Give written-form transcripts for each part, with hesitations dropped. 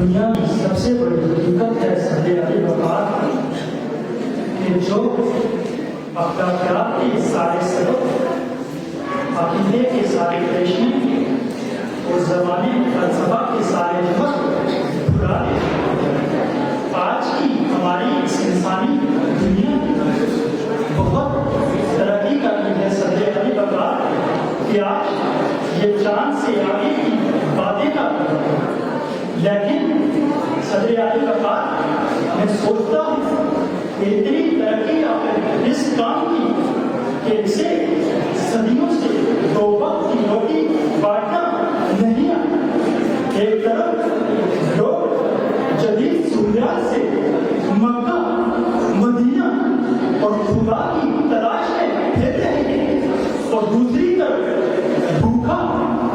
دنیا کی سب سے بڑی حقیقت ہے صدر علی وقار کہ جو اخلاقیات کے سارے سبب، عقیدے کے سارے کرشمے اور زمانے فلسفہ کے سارے جمع بھلا دے۔ آج کی ہماری اس انسانی دنیا بہت ترقی کر رہی ہے صدر علی وقار کہ آج یہ چاند سے آگے کی باتیں کر رہی ہے، لیکن صدر علی وقار میں سوچتا ہوں کہ اتنی ترقی آپ اس کام کی کہ اسے صدیوں سے دو وقت کی روٹی بانٹنا نہیں آتا۔ ایک طرف لوگ جدید سہولیات سے مکہ، مدینہ اور خدا کی تلاش میں پھر رہے ہیں، اور دوسری طرف بھوکا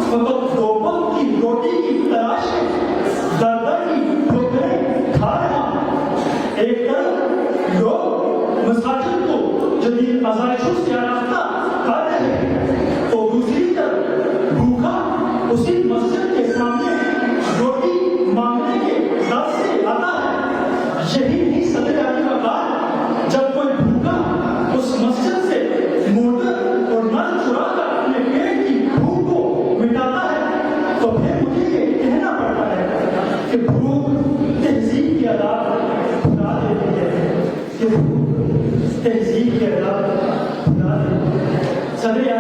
فقط دو وقت کی روٹی کی تلاش میں در در کی ٹھوکریں کھا رہا ہے۔ ایک طرف لوگ مساجد کو جدید آزائشوں سے آراستہ کر رہے ہیں، اور دوسری طرف بھوکا اسی مسجد کے سامنے روٹی مانگنے کے درد سے آتا ہے۔ یہی نہیں صدر علی وقار، جب کوئی بھوکا اس مسجد سے موٹر اور نل چرا کر اپنے پیٹ کی بھوک کو مٹاتا ہے، تو پھر مجھے یہ کہنا پڑتا ہے کہ بھوک تہذیب کی عادات بھلا دیتی ہے، کہ بھوک تہذیب کی عادات بھلا دیتی ہے۔ صدر